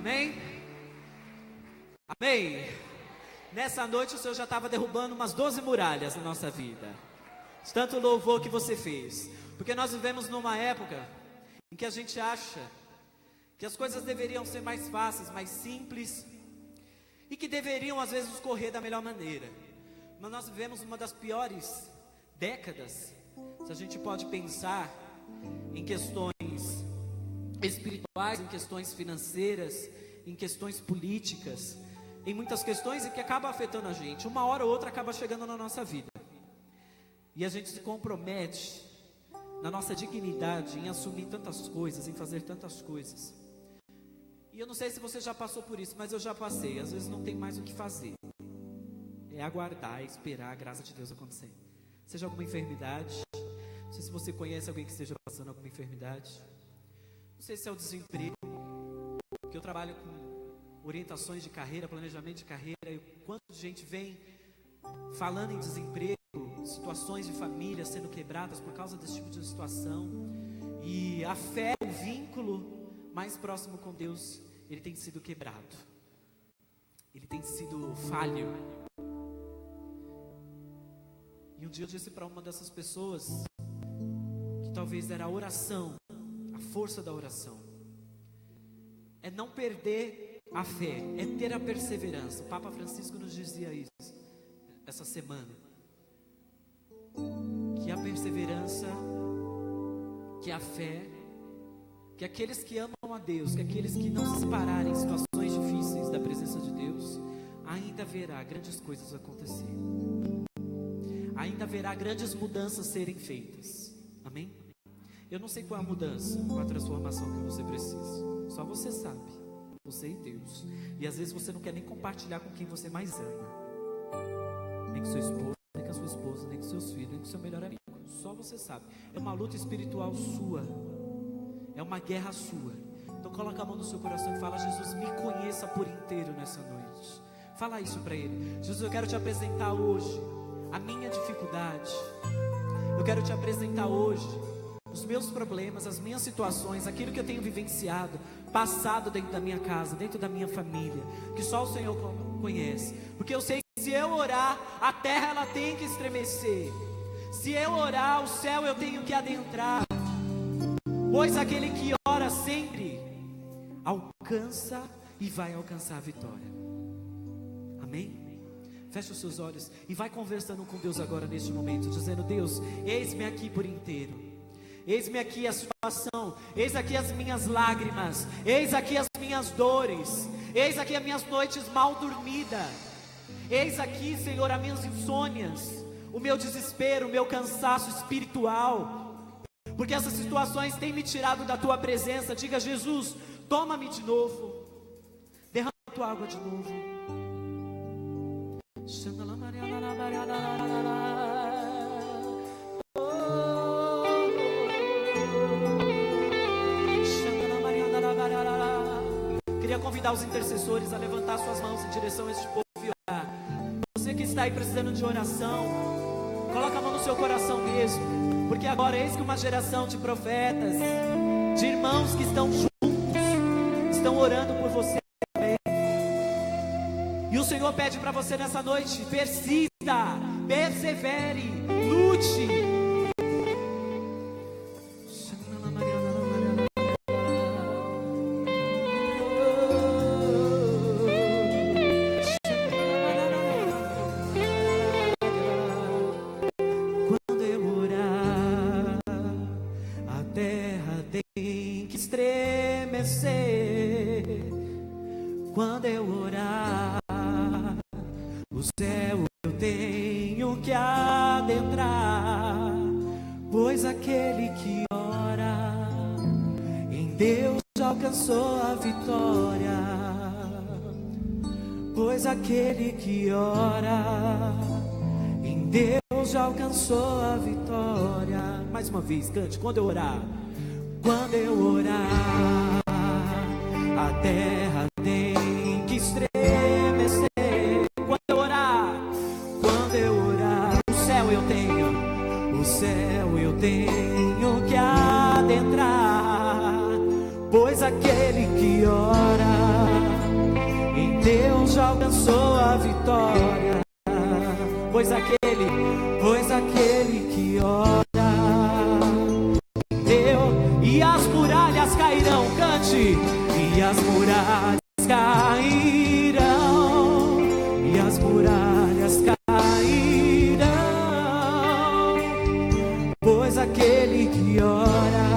Amém? Amém. Nessa noite o Senhor já estava derrubando umas 12 muralhas na nossa vida, de tanto louvor que você fez. Porque nós vivemos numa época em que a gente acha que as coisas deveriam ser mais fáceis, mais simples, e que deveriam às vezes correr da melhor maneira. Mas nós vivemos uma das piores décadas, se a gente pode pensar em questões espirituais, em questões financeiras, em questões políticas, em muitas questões, e que acaba afetando a gente. Uma hora ou outra acaba chegando na nossa vida, e a gente se compromete na nossa dignidade em assumir tantas coisas, em fazer tantas coisas. E eu não sei se você já passou por isso, mas eu já passei. Às vezes não tem mais o que fazer, é aguardar, é esperar a graça de Deus acontecer. Seja alguma enfermidade, não sei se você conhece alguém que esteja passando alguma enfermidade, não sei se é o desemprego, porque eu trabalho com orientações de carreira, planejamento de carreira, e quanto de gente vem falando em desemprego, situações de família sendo quebradas por causa desse tipo de situação. E a fé, o vínculo mais próximo com Deus, ele tem sido quebrado, ele tem sido falho. E um dia eu disse para uma dessas pessoas que talvez era a oração, a força da oração, é não perder a fé, é ter a perseverança. O Papa Francisco nos dizia isso essa semana, que a perseverança, que a fé, que aqueles que amam a Deus, que aqueles que não se separarem em situações difíceis da presença de Deus, ainda verá grandes coisas acontecer, ainda verá grandes mudanças serem feitas. Amém? Eu não sei qual é a mudança, qual é a transformação que você precisa, só você sabe, você e Deus. E às vezes você não quer nem compartilhar com quem você mais ama, nem com seu esposo, nem com a sua esposa, nem com seus filhos, nem com seu melhor amigo. Só você sabe. É uma luta espiritual sua, é uma guerra sua. Então coloca a mão no seu coração e fala: Jesus, me conheça por inteiro nessa noite. Fala isso para Ele. Jesus, eu quero te apresentar hoje a minha dificuldade, eu quero te apresentar hoje os meus problemas, as minhas situações, aquilo que eu tenho vivenciado, passado dentro da minha casa, dentro da minha família, que só o Senhor conhece. Porque eu sei que se eu orar, a terra ela tem que estremecer. Se eu orar, o céu eu tenho que adentrar. Pois aquele que ora sempre alcança e vai alcançar a vitória. Amém? Feche os seus olhos e vai conversando com Deus agora neste momento, dizendo: Deus, eis-me aqui por inteiro. Eis-me aqui a situação, eis aqui as minhas lágrimas, eis aqui as minhas dores, eis aqui as minhas noites mal dormidas, eis aqui, Senhor, as minhas insônias, o meu desespero, o meu cansaço espiritual, porque essas situações têm me tirado da Tua presença. Diga: Jesus, toma-me de novo, derrama a Tua água de novo. Queria convidar os intercessores a levantar suas mãos em direção a este povo e orar. Você que está aí precisando de oração, coloca a mão no seu coração mesmo, porque agora eis que uma geração de profetas, de irmãos que estão juntos, estão orando por você também. E o Senhor pede para você nessa noite: persista, persevere, lute. Quando eu orar, o céu eu tenho que adentrar, pois aquele que ora em Deus já alcançou a vitória. Pois aquele que ora em Deus já alcançou a vitória. Mais uma vez, cante: quando eu orar. Quando eu orar, a terra tem que estremecer. Quando eu orar, o céu eu tenho que adentrar, pois aquele que ora Deus já alcançou a vitória. Pois aquele que ora em Deus, e as muralhas cairão, cante, e as muralhas cairão, e as muralhas cairão, pois aquele que ora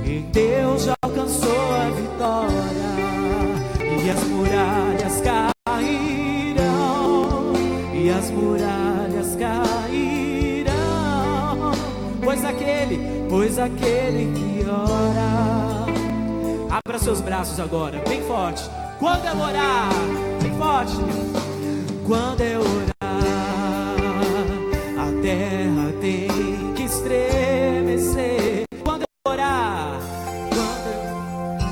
em Deus já alcançou a vitória, e as muralhas cairão, e as muralhas cairão, pois aquele que ora. Abra seus braços agora, bem forte. Quando eu orar, bem forte. Quando eu orar, a terra tem que estremecer. Quando eu orar,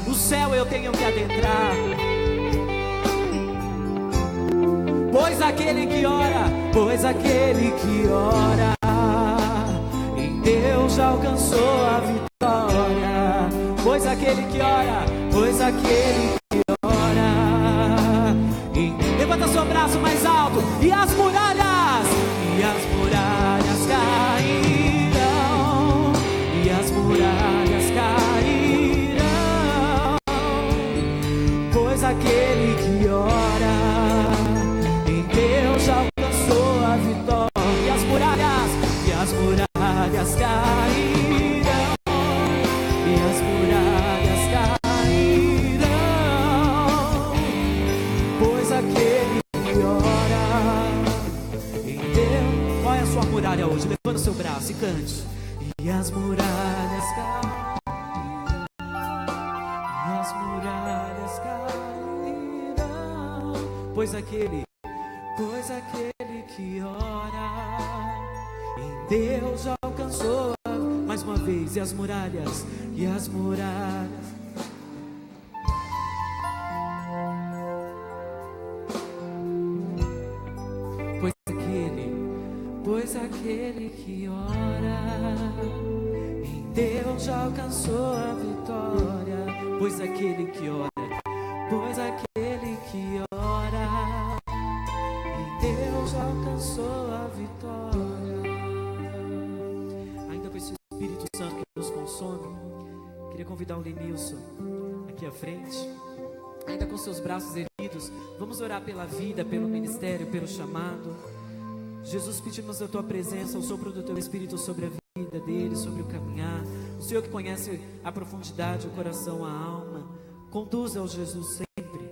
o céu eu tenho que adentrar. Pois aquele que ora em Deus já alcançou a vitória. Pois aquele que ora levanta seu braço mais alto, e as muralhas cairão, e as muralhas cairão, pois aquele que ora em Deus já alcançou a vitória, e as muralhas cairão, e as muralhas cairão, pois aquele que ora em Deus. Qual é a sua muralha hoje? Levanta o seu braço e cante. E as muralhas cairão, e as muralhas cairão, pois aquele que ora em Deus já alcançou. Mais uma vez, e as muralhas, pois aquele que ora em Deus já alcançou a vitória. Pois aquele que ora em Deus já alcançou a vitória. Ainda com esse Espírito Santo que nos consome, queria convidar o Lenilson aqui à frente. Ainda com seus braços erguidos, vamos orar pela vida, pelo ministério, pelo chamado. Jesus, pedimos a tua presença, o sopro do teu Espírito sobre a vida dele, sobre o caminhar. O Senhor que conhece a profundidade, o coração, a alma, conduza-o, Jesus, sempre.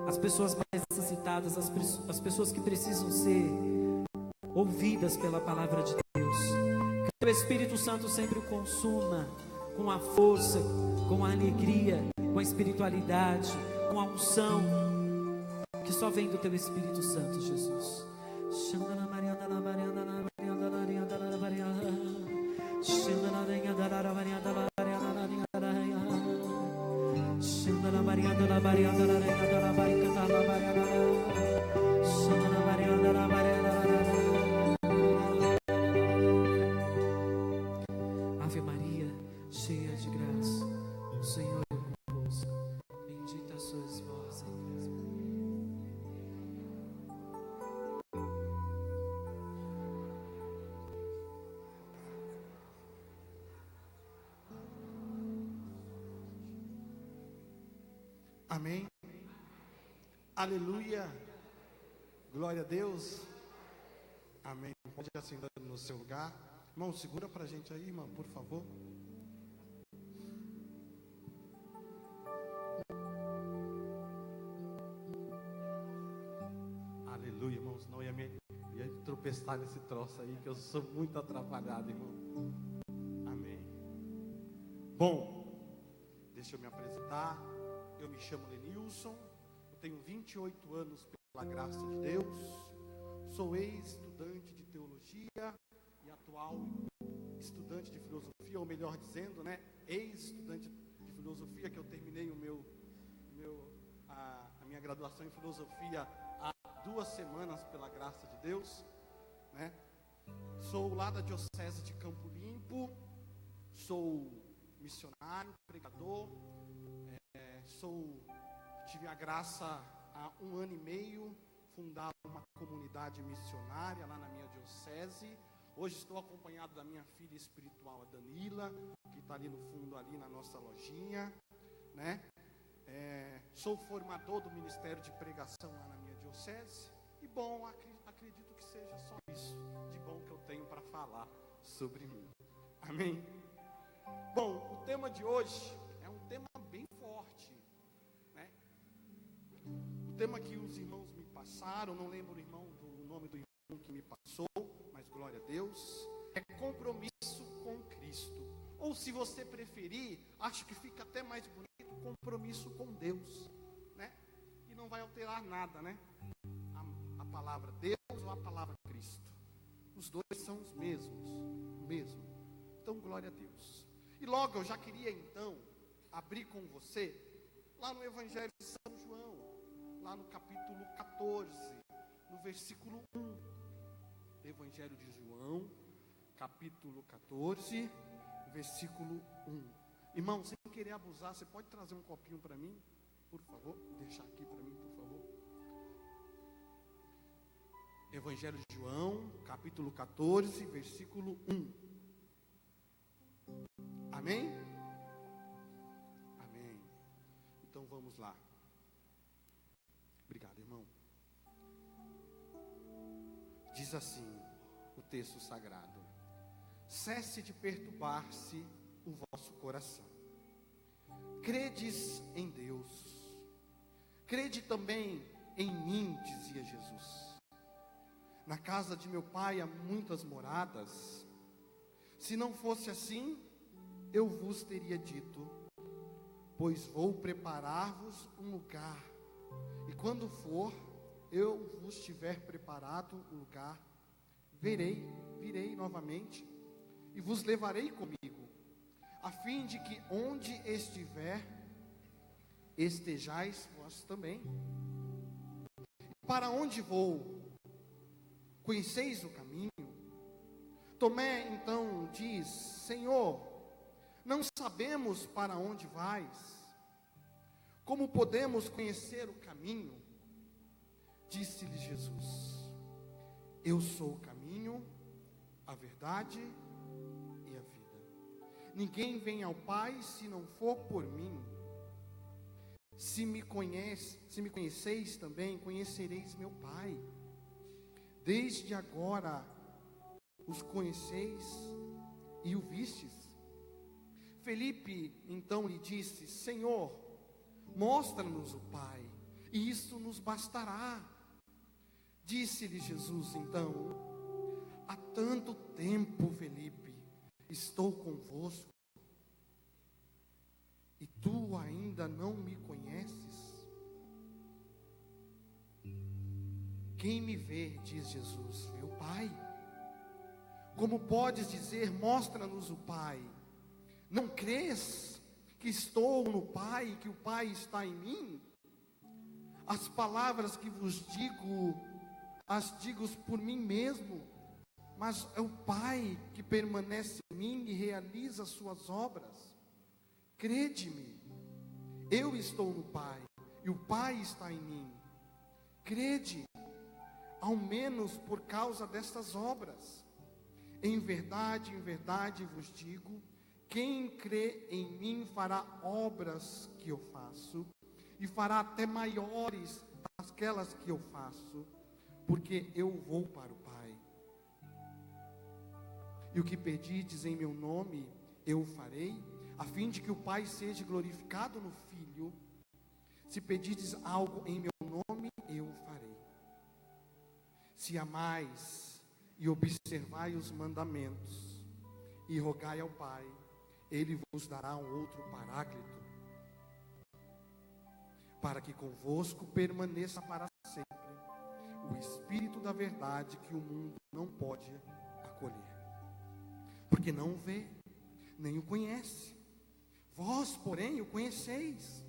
As pessoas mais necessitadas, as pessoas que precisam ser ouvidas pela palavra de Deus. Que o teu Espírito Santo sempre o consuma com a força, com a alegria, com a espiritualidade, com a unção que só vem do teu Espírito Santo, Jesus. Ave Maria, cheia de graça, o Senhor é convosco. Bendita sois vós entre as mulheres. Amém. Aleluia. Glória a Deus. Amém. Pode assentar no seu lugar. Irmão, segura pra gente aí, irmão, por favor. Aleluia, irmãos. Não ia tropeçar nesse troço aí, que eu sou muito atrapalhado, irmão. Amém. Bom, deixa eu me apresentar. Eu me chamo Lenilson, eu tenho 28 anos pela graça de Deus, sou ex-estudante de teologia e atual estudante de filosofia, ou melhor dizendo, né, ex-estudante de filosofia, que eu terminei a minha graduação em filosofia há 2 semanas pela graça de Deus, né? Sou lá da Diocese de Campo Limpo, sou missionário, pregador. Tive a graça há 1 ano e meio, fundar uma comunidade missionária lá na minha diocese. Hoje estou acompanhado da minha filha espiritual, a Danila, que está ali no fundo, ali na nossa lojinha, né? Sou formador do Ministério de Pregação lá na minha diocese. E bom, acredito que seja só isso de bom que eu tenho para falar sobre mim. Amém? Bom, o tema de hoje é um tema bem forte, né? O tema que os irmãos me passaram, não lembro o nome do irmão que me passou, mas glória a Deus, é compromisso com Cristo. Ou se você preferir, acho que fica até mais bonito, compromisso com Deus, né? E não vai alterar nada, né? A palavra Deus ou a palavra Cristo. Os dois são os mesmos, o mesmo. Então, glória a Deus. E logo eu já queria então abrir com você lá no Evangelho de São João, lá no capítulo 14, no versículo 1. Evangelho de João, capítulo 14, versículo 1. Irmão, sem querer abusar, você pode trazer um copinho para mim, por favor? Deixar aqui para mim, por favor. Evangelho de João, capítulo 14, versículo 1. Amém? Amém. Então vamos lá. Obrigado, irmão. Diz assim o texto sagrado: cesse de perturbar-se o vosso coração. Credes em Deus, crede também em mim, dizia Jesus. Na casa de meu pai há muitas moradas. Se não fosse assim, eu vos teria dito, pois vou preparar-vos um lugar. E quando for, eu vos tiver preparado o lugar, virei novamente e vos levarei comigo, a fim de que onde estiver, estejais vós também. E para onde vou? Conheceis o caminho? Tomé então diz: Senhor, não sabemos para onde vais. Como podemos conhecer o caminho? Disse-lhe Jesus: eu sou o caminho, a verdade e a vida. Ninguém vem ao Pai se não for por mim. Se me conheceis também, conhecereis meu Pai. Desde agora os conheceis e o vistes. Felipe então lhe disse: Senhor, mostra-nos o Pai, e isso nos bastará. Disse-lhe Jesus então: há tanto tempo, Felipe, estou convosco, e tu ainda não me conheces? Quem me vê, diz Jesus, vê o Pai. Como podes dizer, mostra-nos o Pai? Não crês que estou no Pai e que o Pai está em mim? As palavras que vos digo, as digo por mim mesmo, mas é o Pai que permanece em mim e realiza as suas obras. Crede-me, eu estou no Pai e o Pai está em mim. Crede, ao menos por causa destas obras. Em verdade vos digo, quem crê em mim fará obras que eu faço, e fará até maiores aquelas que eu faço, porque eu vou para o Pai. E o que pedides em meu nome, eu farei, a fim de que o Pai seja glorificado no Filho. Se pedides algo em meu nome, eu farei. Se amais e observai os mandamentos, e rogai ao Pai, Ele vos dará um outro Paráclito, para que convosco permaneça para sempre o Espírito da verdade, que o mundo não pode acolher, porque não vê, nem o conhece. Vós, porém, o conheceis,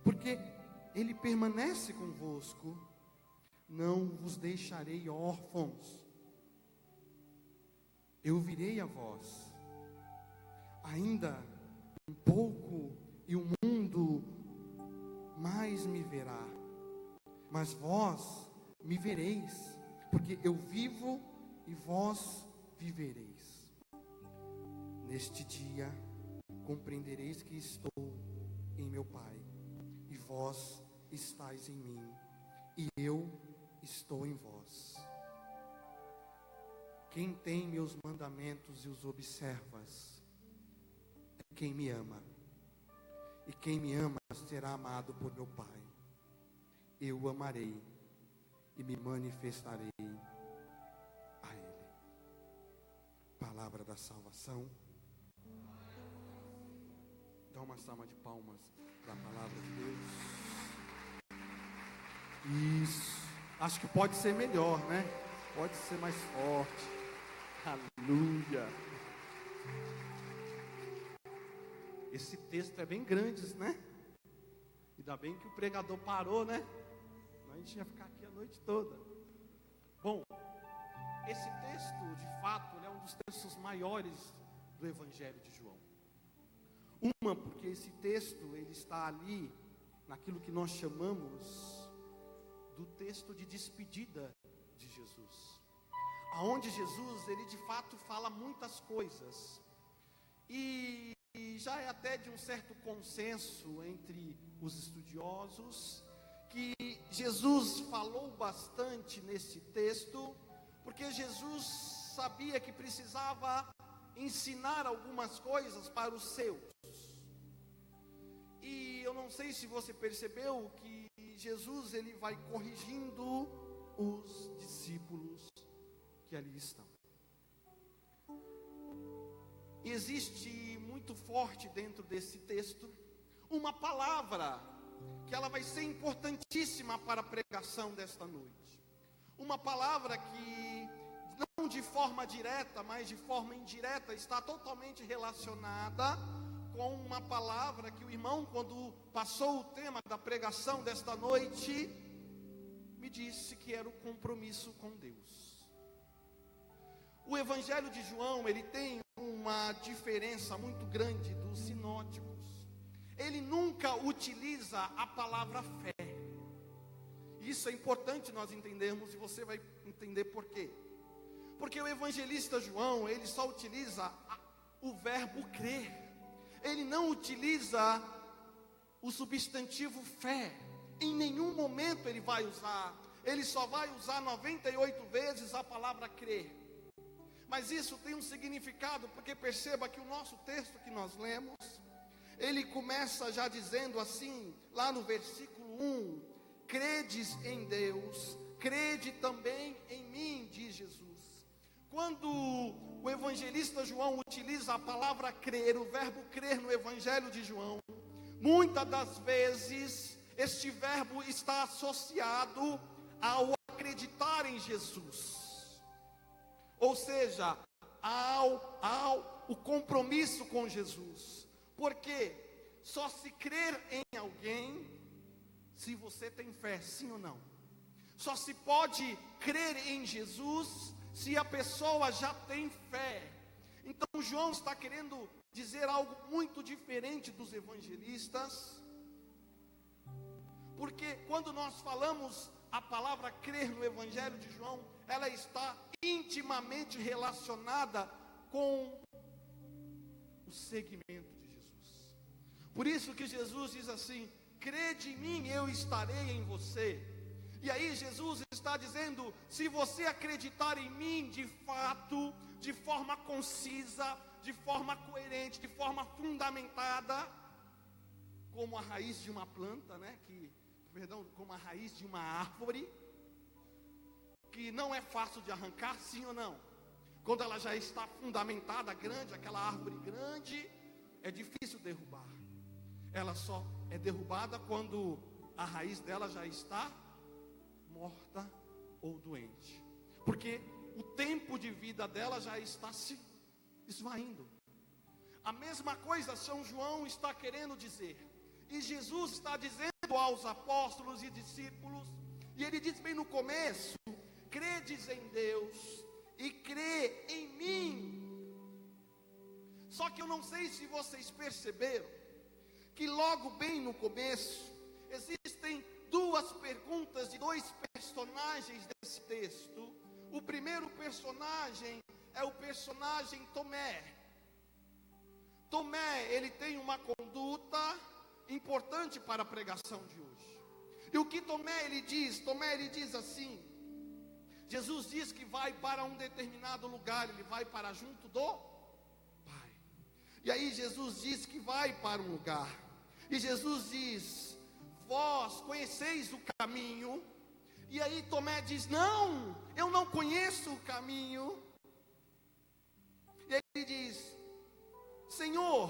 porque Ele permanece convosco. Não vos deixarei órfãos, eu virei a vós. Ainda um pouco e o mundo mais me verá, mas vós me vereis, porque eu vivo e vós vivereis. Neste dia compreendereis que estou em meu Pai, e vós estáis em mim, e eu estou em vós. Quem tem meus mandamentos e os observas é quem me ama, e quem me ama será amado por meu Pai. Eu o amarei e me manifestarei a Ele. Palavra da salvação. Dá uma salva de palmas para a palavra de Deus. Isso. Acho que pode ser melhor, né? Pode ser mais forte. Aleluia. Esse texto é bem grande, né? Ainda bem que o pregador parou, né? Senão a gente ia ficar aqui a noite toda. Bom, esse texto, de fato, ele é um dos textos maiores do Evangelho de João. Porque esse texto, ele está ali, naquilo que nós chamamos do texto de despedida de Jesus. Aonde Jesus, ele de fato fala muitas coisas. E já é até de um certo consenso entre os estudiosos, que Jesus falou bastante nesse texto, porque Jesus sabia que precisava ensinar algumas coisas para os seus. E eu não sei se você percebeu que Jesus, ele vai corrigindo os discípulos que ali estão. E existe muito forte dentro desse texto uma palavra que ela vai ser importantíssima para a pregação desta noite. Uma palavra que não de forma direta, mas de forma indireta, está totalmente relacionada com uma palavra que o irmão, quando passou o tema da pregação desta noite, me disse que era o compromisso com Deus. O Evangelho de João, ele tem uma diferença muito grande dos sinóticos. Ele nunca utiliza a palavra fé. Isso é importante nós entendermos, e você vai entender por quê. Porque o evangelista João, ele só utiliza o verbo crer. Ele não utiliza o substantivo fé. Em nenhum momento ele vai usar. Ele só vai usar 98 vezes a palavra crer. Mas isso tem um significado, porque perceba que o nosso texto que nós lemos, ele começa já dizendo assim, lá no versículo 1: credes em Deus, crede também em mim, diz Jesus. Quando o evangelista João utiliza a palavra crer, o verbo crer no Evangelho de João, muitas das vezes este verbo está associado ao acreditar em Jesus. Ou seja, ao o compromisso com Jesus. Porque só se crer em alguém se você tem fé, sim ou não? Só se pode crer em Jesus se a pessoa já tem fé. Então João está querendo dizer algo muito diferente dos evangelistas. Porque quando nós falamos a palavra crer no Evangelho de João, ela está intimamente relacionada com o segmento de Jesus. Por isso que Jesus diz assim: crede em mim, eu estarei em você. E aí Jesus está dizendo: se você acreditar em mim de fato, de forma concisa, de forma coerente, de forma fundamentada, como a raiz de uma planta, como a raiz de uma árvore, que não é fácil de arrancar, sim ou não? Quando ela já está fundamentada, grande, aquela árvore grande, é difícil derrubar. Ela só é derrubada quando a raiz dela já está morta ou doente, porque o tempo de vida dela já está se esvaindo. A mesma coisa São João está querendo dizer, e Jesus está dizendo aos apóstolos e discípulos, e ele diz bem no começo: credes em Deus e crê em mim. Só que eu não sei se vocês perceberam que logo bem no começo existem duas duas perguntas de dois personagens desse texto. O primeiro personagem é o personagem Tomé. Tomé, ele tem uma conduta importante para a pregação de hoje. E o que Tomé ele diz? Tomé ele diz assim: Jesus diz que vai para um determinado lugar, ele vai para junto do Pai. E aí Jesus diz que vai para um lugar. E Jesus diz: vós conheceis o caminho. E aí Tomé diz: não, eu não conheço o caminho. E aí ele diz: Senhor,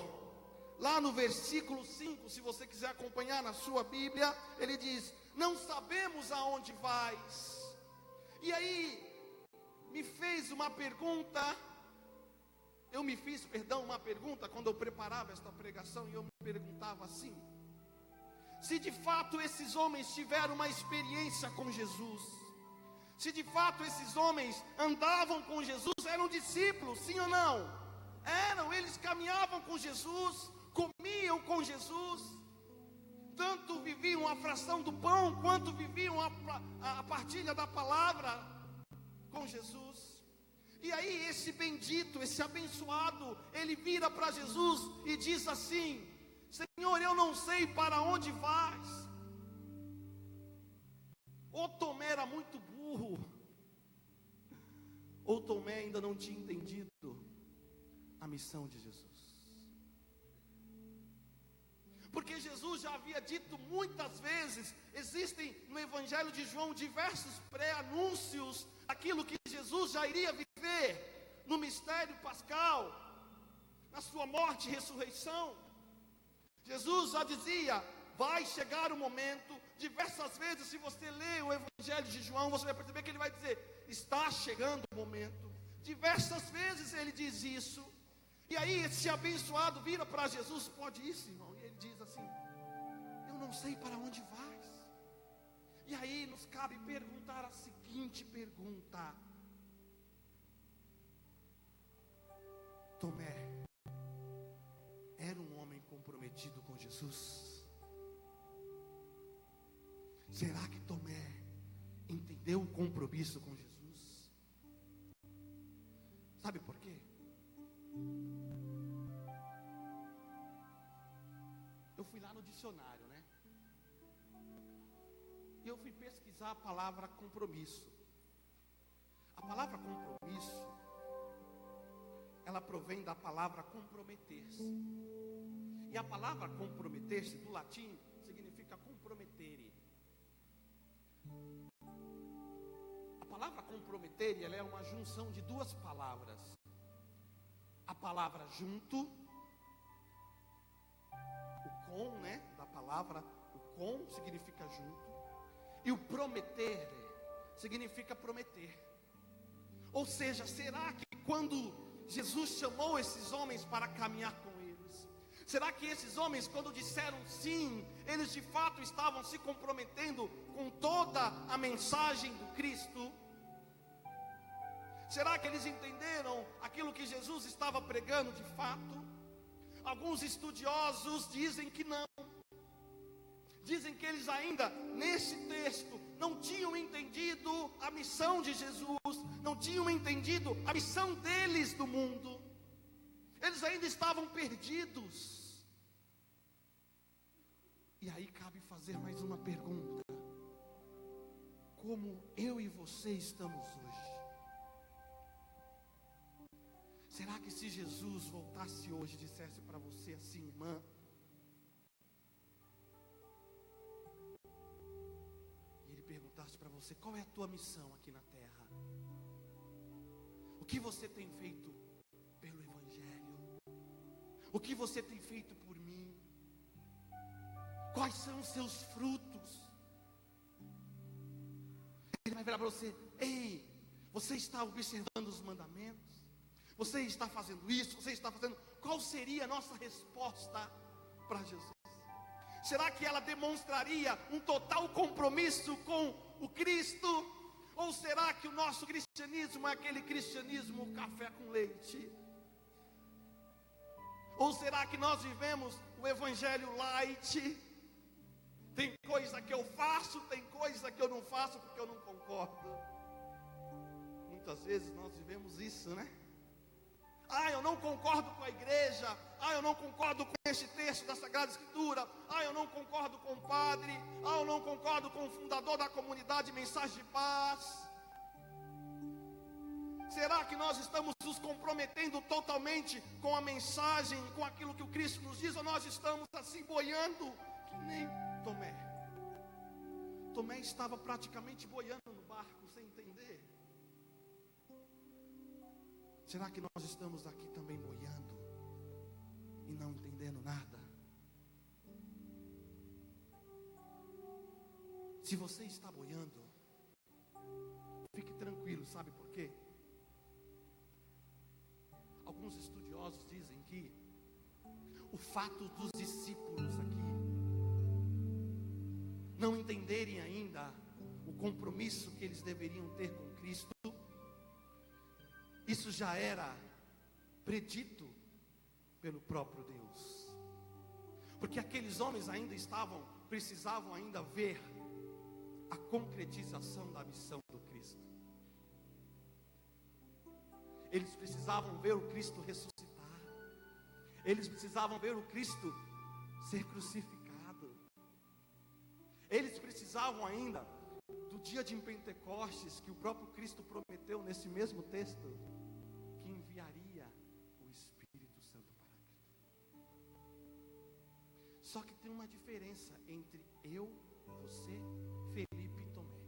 lá no versículo 5, se você quiser acompanhar na sua Bíblia, ele diz: não sabemos aonde vais. E aí me fez uma pergunta, uma pergunta quando eu preparava esta pregação, e eu me perguntava assim: se de fato esses homens tiveram uma experiência com Jesus, se de fato esses homens andavam com Jesus, eram discípulos, sim ou não? Eram, eles caminhavam com Jesus, comiam com Jesus, tanto viviam a fração do pão, quanto viviam a partilha da palavra com Jesus. E aí esse bendito, esse abençoado, ele vira para Jesus e diz assim: Senhor, eu não sei para onde vais. Ou Tomé era muito burro, ou Tomé ainda não tinha entendido a missão de Jesus. Porque Jesus já havia dito muitas vezes, existem no Evangelho de João diversos pré-anúncios daquilo que Jesus já iria viver no mistério pascal, na sua morte e ressurreição. Jesus já dizia: vai chegar o momento. Diversas vezes, se você lê o Evangelho de João, você vai perceber que ele vai dizer: está chegando o momento. Diversas vezes ele diz isso. E aí esse abençoado vira para Jesus: pode isso, irmão? E ele diz assim: eu não sei para onde vais. E aí nos cabe perguntar a seguinte pergunta: Tomé era um homem comprometido com Jesus? Será que Tomé entendeu o compromisso com Jesus? Sabe por quê? Eu fui lá no dicionário, né? E eu fui pesquisar a palavra compromisso. A palavra compromisso, ela provém da palavra comprometer-se. E a palavra comprometer-se, do latim, significa compromettere. A palavra compromettere, ela é uma junção de duas palavras. A palavra junto, o com, né, da palavra, o com significa junto, e o prometer significa prometer. Ou seja, será que quando Jesus chamou esses homens para caminhar com eles, será que esses homens, quando disseram sim, eles de fato estavam se comprometendo com toda a mensagem do Cristo? Será que eles entenderam aquilo que Jesus estava pregando de fato? Alguns estudiosos dizem que não. Dizem que eles ainda, nesse texto, não tinham entendido a missão de Jesus, não tinham entendido a missão deles do mundo. Eles ainda estavam perdidos. E aí cabe fazer mais uma pergunta: como eu e você estamos hoje? Será que se Jesus voltasse hoje e dissesse para você assim: irmã, e ele perguntasse para você: qual é a tua missão aqui na terra? O que você tem feito pelo Evangelho? O que você tem feito por mim? Quais são os seus frutos? Ele vai virar para você: ei, você está observando os mandamentos? Você está fazendo isso? Você está fazendo? Qual seria a nossa resposta para Jesus? Será que ela demonstraria um total compromisso com o Cristo? Ou será que o nosso cristianismo é aquele cristianismo café com leite? Ou será que nós vivemos o evangelho light? Tem coisa que eu faço, tem coisa que eu não faço porque eu não concordo. Muitas vezes nós vivemos isso, né? Eu não concordo com a igreja. Eu não concordo com este texto da Sagrada Escritura. Eu não concordo com o padre. Eu não concordo com o fundador da comunidade Mensagem de Paz. Será que nós estamos nos comprometendo totalmente com a mensagem, com aquilo que o Cristo nos diz? Ou nós estamos assim boiando, que nem Tomé? Tomé estava praticamente boiando no barco, sem entender. Será que nós estamos aqui também boiando e não entendendo nada? Se você está boiando, fique tranquilo, sabe por quê? Alguns estudiosos dizem que o fato dos discípulos aqui não entenderem ainda o compromisso que eles deveriam ter com Cristo, isso já era predito pelo próprio Deus. Porque aqueles homens ainda precisavam ainda ver a concretização da missão do Cristo. Eles precisavam ver o Cristo ressuscitar. Eles precisavam ver o Cristo ser crucificado. Eles precisavam ainda do dia de Pentecostes, que o próprio Cristo prometeu nesse mesmo texto, que enviaria o Espírito Santo Paráclito. Só que tem uma diferença entre eu, você, Felipe e Tomé.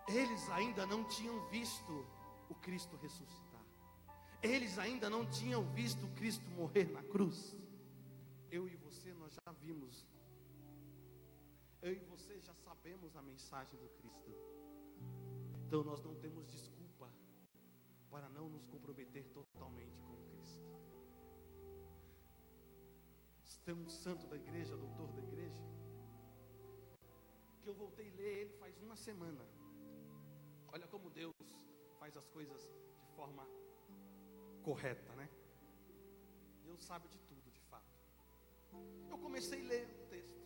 Eles ainda não tinham visto o Cristo ressuscitar. Eles ainda não tinham visto o Cristo morrer na cruz. Eu e você, nós já vimos. Eu e você já sabemos a mensagem do Cristo. Então nós não temos desculpa para não nos comprometer totalmente com Cristo. Tem um santo da igreja, doutor da igreja, que eu voltei a ler ele faz uma semana. Olha como Deus faz as coisas de forma correta, né? Deus sabe de tudo, de fato. Eu comecei a ler o texto.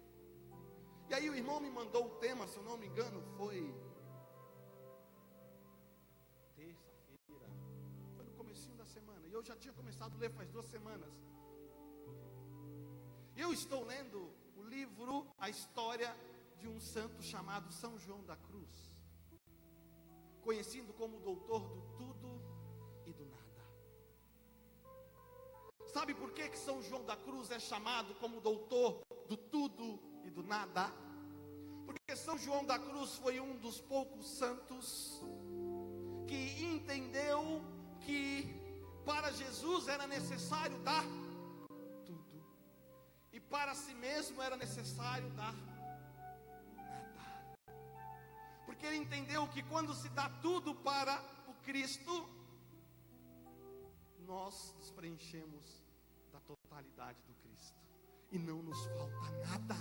E aí o irmão me mandou o tema, se eu não me engano, foi terça-feira. Foi no comecinho da semana. E eu já tinha começado a ler faz 2 semanas. E eu estou lendo o livro, a história de um santo chamado São João da Cruz, conhecido como o doutor do tudo e do nada. Sabe por que São João da Cruz é chamado como doutor do tudo e do nada? Porque São João da Cruz foi um dos poucos santos que entendeu que para Jesus era necessário dar tudo, e para si mesmo era necessário dar nada. Porque ele entendeu que quando se dá tudo para o Cristo, nós nos preenchemos da totalidade do Cristo e não nos falta nada.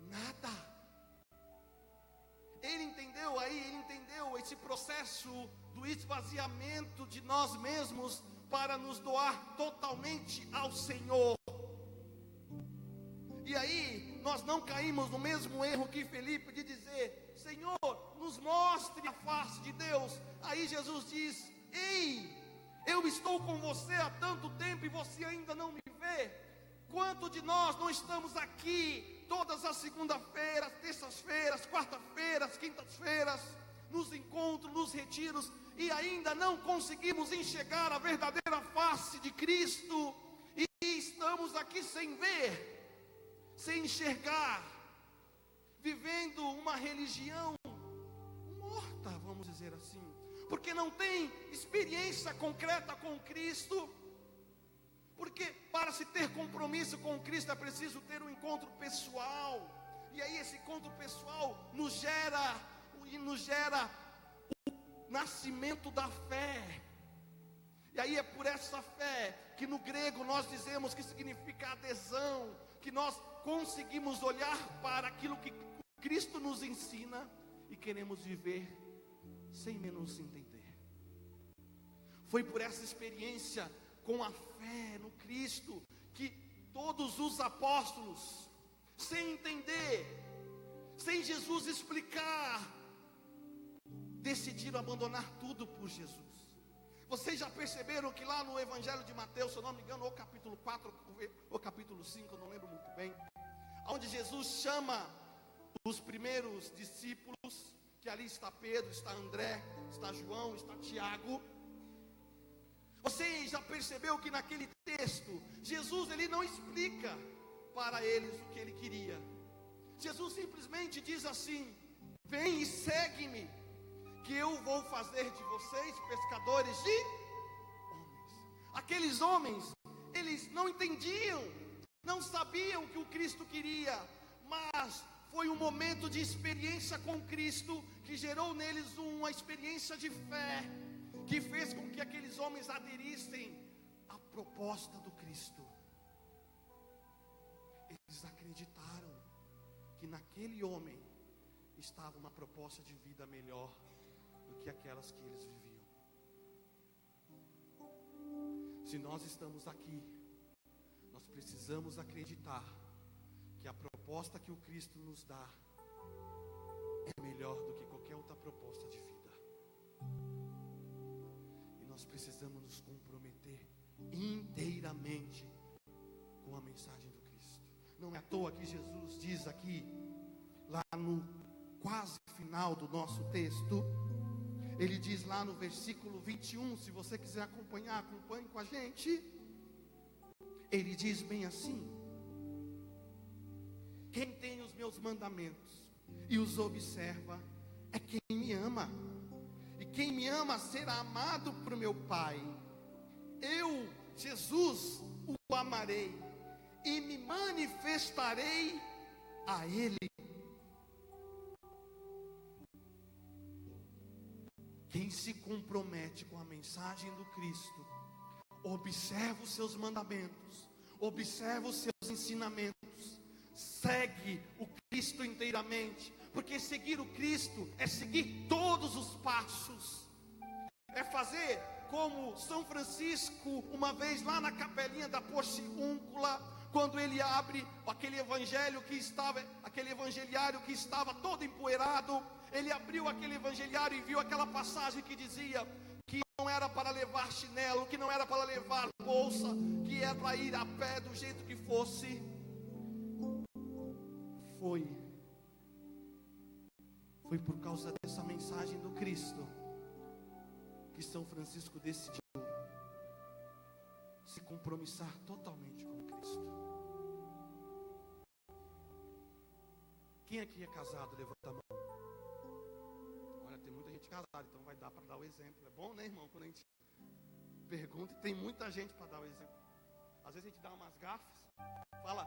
Nada. Ele entendeu esse processo do esvaziamento de nós mesmos para nos doar totalmente ao Senhor. E aí nós não caímos no mesmo erro que Felipe de dizer: Senhor, nos mostre a face de Deus. Aí Jesus diz: ei, eu estou com você há tanto tempo e você ainda não me vê. Quanto de nós não estamos aqui todas as segundas-feiras, terças-feiras, quarta-feiras, quintas-feiras, nos encontros, nos retiros, e ainda não conseguimos enxergar a verdadeira face de Cristo, e estamos aqui sem ver, sem enxergar, vivendo uma religião morta, vamos dizer assim, porque não tem experiência concreta com Cristo. Porque para se ter compromisso com Cristo é preciso ter um encontro pessoal. E aí esse encontro pessoal nos gera o nascimento da fé. E aí é por essa fé que no grego nós dizemos que significa adesão, que nós conseguimos olhar para aquilo que Cristo nos ensina e queremos viver sem menos entender. Foi por essa experiência com a fé no Cristo que todos os apóstolos, sem entender, sem Jesus explicar, decidiram abandonar tudo por Jesus. Vocês já perceberam que lá no Evangelho de Mateus, se eu não me engano, ou capítulo 4, ou capítulo 5, eu não lembro muito bem, onde Jesus chama os primeiros discípulos, que ali está Pedro, está André, está João, está Tiago. Você já percebeu que naquele texto, Jesus ele não explica para eles o que ele queria. Jesus simplesmente diz assim: vem e segue-me, que eu vou fazer de vocês pescadores de homens. Aqueles homens, eles não entendiam, não sabiam o que o Cristo queria, mas foi um momento de experiência com Cristo que gerou neles uma experiência de fé, que fez com que aqueles homens aderissem à proposta do Cristo. Eles acreditaram que naquele homem estava uma proposta de vida melhor do que aquelas que eles viviam. Se nós estamos aqui, nós precisamos acreditar que a proposta que o Cristo nos dá é melhor do que qualquer outra proposta de vida. E nós precisamos nos comprometer inteiramente com a mensagem do Cristo. Não é à toa que Jesus diz aqui, lá no quase final do nosso texto, ele diz lá no versículo 21, se você quiser acompanhar, acompanhe com a gente. Ele diz bem assim: quem tem os meus mandamentos e os observa é quem me ama. E quem me ama será amado por meu Pai. Eu, Jesus, o amarei e me manifestarei a Ele. Quem se compromete com a mensagem do Cristo, observa os seus mandamentos, observa os seus ensinamentos, segue o Cristo inteiramente, porque seguir o Cristo é seguir todos os passos, é fazer como São Francisco, uma vez lá na capelinha da Porciúncula, quando ele abre aquele evangeliário que estava todo empoeirado. Ele abriu aquele evangeliário e viu aquela passagem que dizia que não era para levar chinelo, que não era para levar bolsa, que era para ir a pé do jeito que fosse. Foi por causa dessa mensagem do Cristo que São Francisco decidiu se compromissar totalmente com Cristo. Quem aqui é casado, levanta a mão. Olha, tem muita gente casada, então vai dar para dar o exemplo. É bom, né, irmão? Quando a gente pergunta, tem muita gente para dar o exemplo. Às vezes a gente dá umas gafes, fala: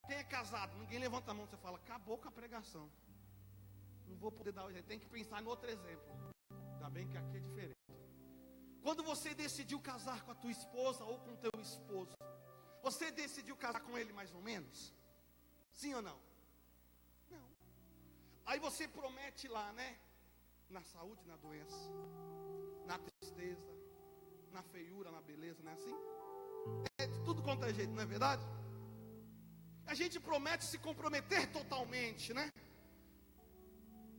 quem é casado? Ninguém levanta a mão. Você fala: acabou com a pregação, não vou poder dar o exemplo. Tem que pensar em outro exemplo. Ainda bem que aqui é diferente. Quando você decidiu casar com a tua esposa ou com o teu esposo, você decidiu casar com ele mais ou menos? Sim ou não? Não. Aí você promete lá, né? Na saúde, na doença, na tristeza, na feiura, na beleza, não é assim? É de tudo quanto é jeito, não é verdade? A gente promete se comprometer totalmente, né?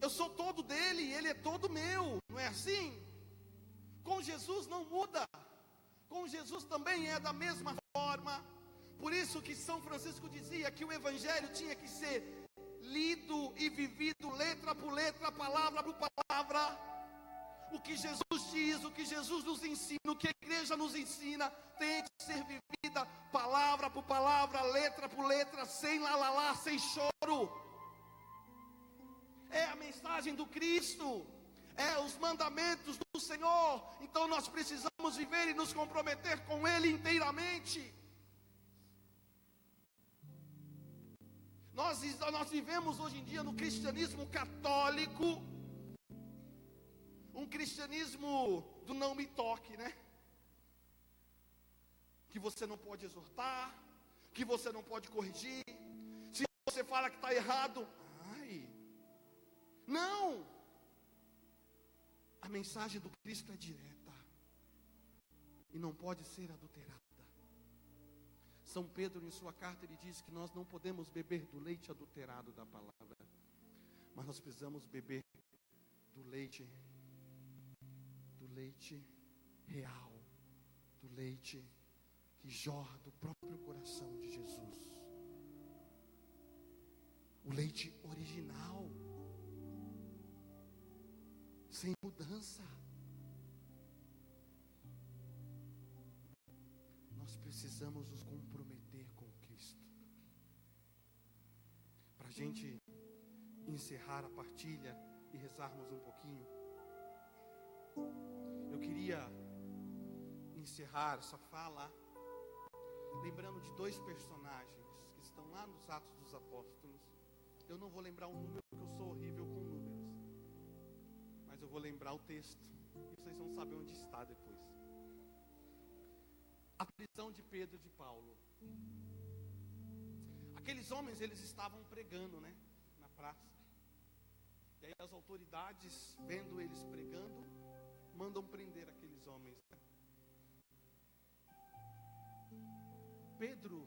Eu sou todo dele e ele é todo meu, não é assim? Com Jesus não muda. Com Jesus também é da mesma forma. Por isso que São Francisco dizia que o evangelho tinha que ser lido e vivido letra por letra, palavra por palavra. O que Jesus diz, o que Jesus nos ensina, o que a igreja nos ensina, tem que ser vivida palavra por palavra, letra por letra, sem lá, sem choro. É a mensagem do Cristo, é os mandamentos do Senhor. Então nós precisamos viver e nos comprometer com Ele inteiramente. Nós vivemos hoje em dia no cristianismo católico, um cristianismo do não me toque, né? Que você não pode exortar, que você não pode corrigir. Se você fala que está errado, não. A mensagem do Cristo é direta e não pode ser adulterada. São Pedro, em sua carta, ele diz que nós não podemos beber do leite adulterado da palavra, mas nós precisamos beber do leite real, do leite que jorra do próprio coração de Jesus, o leite original, sem mudança. Nós precisamos nos comprometer com Cristo. Para a gente encerrar a partilha e rezarmos um pouquinho, eu queria encerrar essa fala lembrando de dois personagens que estão lá nos Atos dos Apóstolos. Eu não vou lembrar o número, porque eu sou horrível com números, mas eu vou lembrar o texto e vocês vão saber onde está depois. A prisão de Pedro e de Paulo. Aqueles homens, eles estavam pregando, né, na praça. E aí as autoridades, vendo eles pregando, mandam prender aqueles homens. Pedro,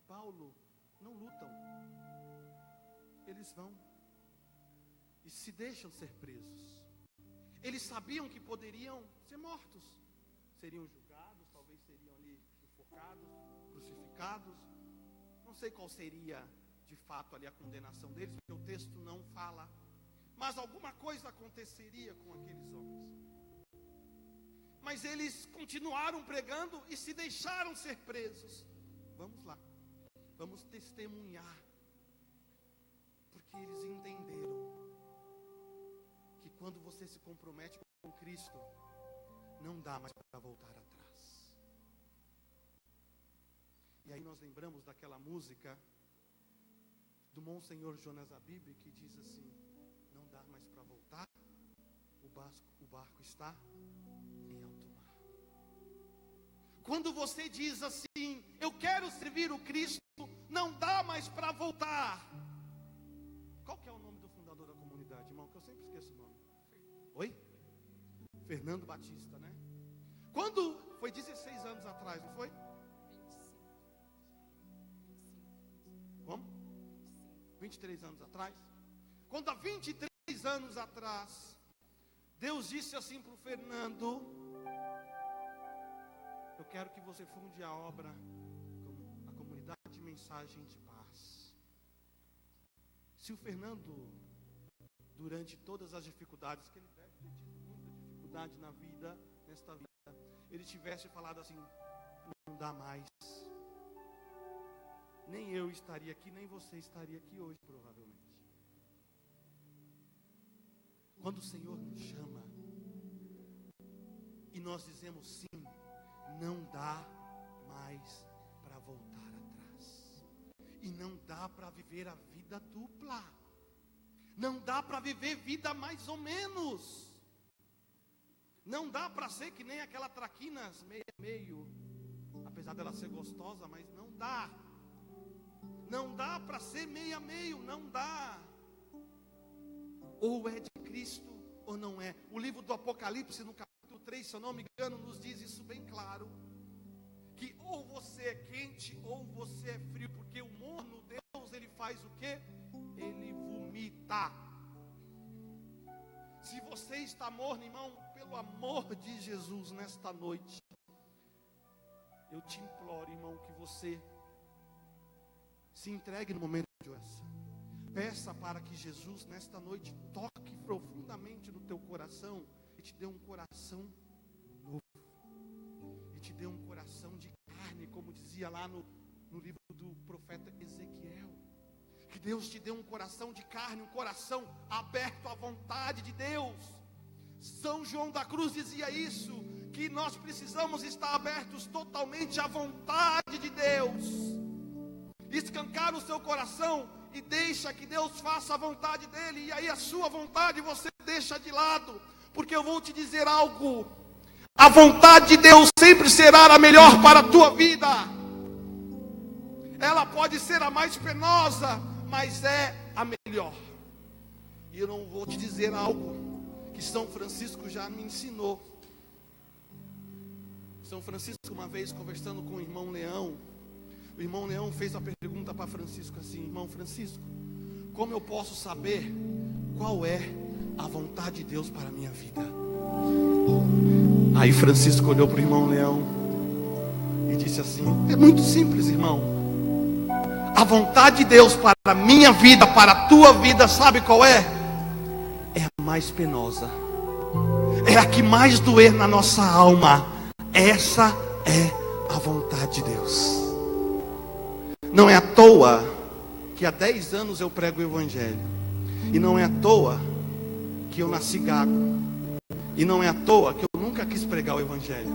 Paulo não lutam. Eles vão e se deixam ser presos. Eles sabiam que poderiam ser mortos. Seriam julgados, talvez seriam ali enforcados, crucificados. Não sei qual seria de fato ali a condenação deles, porque o texto não fala. Mas alguma coisa aconteceria com aqueles homens. Mas eles continuaram pregando e se deixaram ser presos. Vamos lá, vamos testemunhar, porque eles entenderam que quando você se compromete com Cristo, não dá mais para voltar atrás. E aí nós lembramos daquela música do Monsenhor Jonas Abib, que diz assim: não dá mais para voltar, o barco está em alto mar. Quando você diz assim, eu quero servir o Cristo, não dá mais para voltar. Qual que é o nome do fundador da comunidade, irmão? Que eu sempre esqueço o nome. Oi? Fernando Batista, né? Quando foi 16 anos atrás, não foi? 25. Como? 23 anos atrás. Quando há 23 anos atrás, Deus disse assim para o Fernando: eu quero que você funde a obra, a comunidade de mensagem de paz. Se o Fernando, durante todas as dificuldades, que ele deve ter tido muita dificuldade na vida, nesta vida, ele tivesse falado assim: não dá mais, nem eu estaria aqui, nem você estaria aqui hoje, provavelmente. Quando o Senhor nos chama e nós dizemos sim, não dá mais para voltar atrás. E não dá para viver a vida dupla. Não dá para viver vida mais ou menos. Não dá para ser que nem aquela traquinas meio, apesar dela ser gostosa, mas não dá. Não dá para ser meio, não dá. Ou é de Cristo ou não é. O livro do Apocalipse, no capítulo 3, se eu não me engano, nos diz isso bem claro, que ou você é quente ou você é frio, porque o morno, Deus, ele faz o quê? Ele vomita. Se você está morno, irmão, pelo amor de Jesus, nesta noite, eu te imploro, irmão, que você se entregue no momento de oração. Peça para que Jesus, nesta noite, toque profundamente no teu coração e te dê um coração novo. E te dê um coração de carne, como dizia lá no livro do profeta Ezequiel. Que Deus te dê um coração de carne, um coração aberto à vontade de Deus. São João da Cruz dizia isso, que nós precisamos estar abertos totalmente à vontade de Deus. Escancar o seu coração e deixa que Deus faça a vontade dele, e aí a sua vontade você deixa de lado, porque eu vou te dizer algo: a vontade de Deus sempre será a melhor para a tua vida. Ela pode ser a mais penosa, mas é a melhor. E eu não vou te dizer algo que São Francisco já me ensinou. São Francisco, uma vez conversando com o irmão Leão, o irmão Leão fez a pergunta para Francisco assim: irmão Francisco, como eu posso saber qual é a vontade de Deus para a minha vida? Aí Francisco olhou para o irmão Leão e disse assim: é muito simples, irmão. A vontade de Deus para a minha vida, para a tua vida, sabe qual é? É a mais penosa, é a que mais doer na nossa alma. Essa é a vontade de Deus. Não é à toa que há 10 anos eu prego o Evangelho. E não é à toa que eu nasci gago. E não é à toa que eu nunca quis pregar o Evangelho.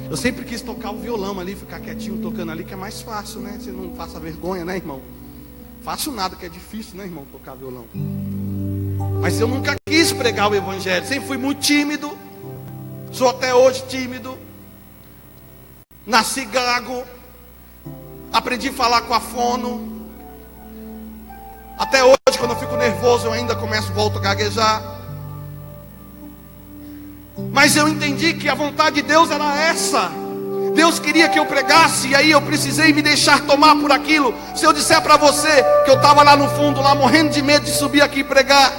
Eu sempre quis tocar o violão ali, ficar quietinho tocando ali, que é mais fácil, né? Você não passa vergonha, né, irmão? Faço nada, que é difícil, né, irmão, tocar violão. Mas eu nunca quis pregar o Evangelho. Sempre fui muito tímido. Sou até hoje tímido. Nasci gago. Aprendi a falar com a fono. Até hoje, quando eu fico nervoso, eu ainda volto a gaguejar. Mas eu entendi que a vontade de Deus era essa. Deus queria que eu pregasse, e aí eu precisei me deixar tomar por aquilo. Se eu disser para você que eu estava lá no fundo, lá morrendo de medo de subir aqui e pregar,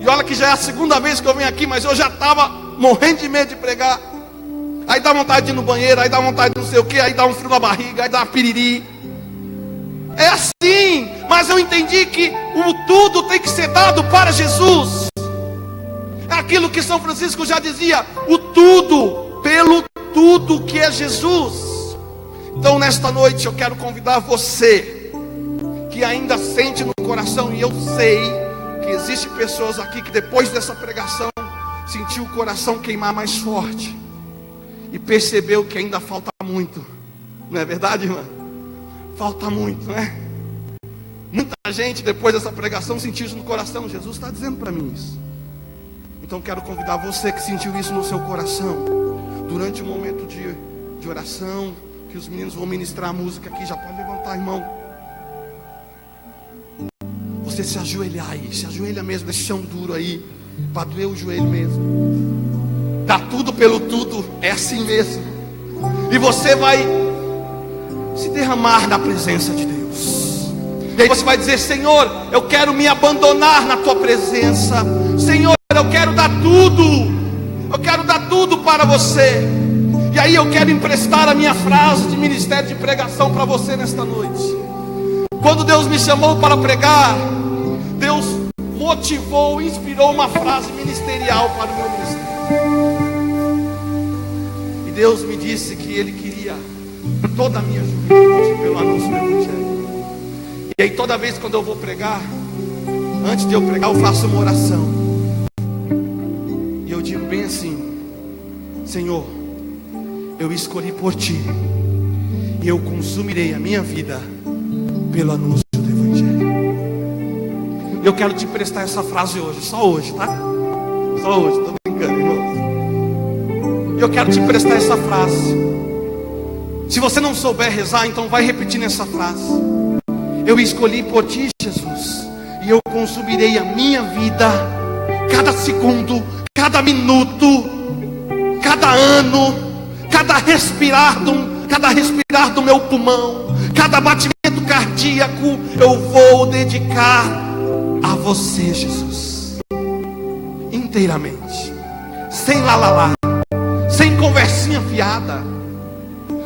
e olha que já é a segunda vez que eu venho aqui, mas eu já estava morrendo de medo de pregar. Aí dá vontade de ir no banheiro, aí dá vontade de não sei o que, aí dá um frio na barriga, aí dá uma piriri. É assim, mas eu entendi que o tudo tem que ser dado para Jesus. É aquilo que São Francisco já dizia: o tudo, pelo tudo que é Jesus. Então nesta noite eu quero convidar você, que ainda sente no coração, e eu sei que existem pessoas aqui que depois dessa pregação sentiu o coração queimar mais forte e percebeu que ainda falta muito. Não é verdade, irmã? Falta muito, né? Muita gente depois dessa pregação sentiu isso no coração. Jesus está dizendo para mim isso. Então quero convidar você que sentiu isso no seu coração, durante o momento de oração, que os meninos vão ministrar a música aqui, já pode levantar, irmão. Você se ajoelhar aí, se ajoelha mesmo nesse chão duro aí, para doer o joelho mesmo. Dá tudo pelo tudo, é assim mesmo. E você vai se derramar na presença de Deus. E aí você vai dizer: Senhor, eu quero me abandonar na tua presença. Senhor, eu quero dar tudo. Eu quero dar tudo para você. E aí eu quero emprestar a minha frase de ministério de pregação para você nesta noite. Quando Deus me chamou para pregar, Deus motivou, inspirou uma frase ministerial para o meu ministério. E Deus me disse que Ele queria toda a minha juventude pelo anúncio do Evangelho. E aí toda vez quando eu vou pregar, antes de eu pregar eu faço uma oração. E eu digo bem assim: Senhor, eu escolhi por Ti, e eu consumirei a minha vida pelo anúncio do Evangelho. Eu quero te prestar essa frase hoje, só hoje, tá? Só hoje, estou brincando, irmão. Eu quero te prestar essa frase. Se você não souber rezar, então vai repetindo essa frase: eu escolhi por Ti, Jesus, e eu consumirei a minha vida, cada segundo, cada minuto, cada ano, cada respirar do meu pulmão, cada batimento cardíaco, eu vou dedicar a você, Jesus, inteiramente, sem lalala, sem conversinha fiada.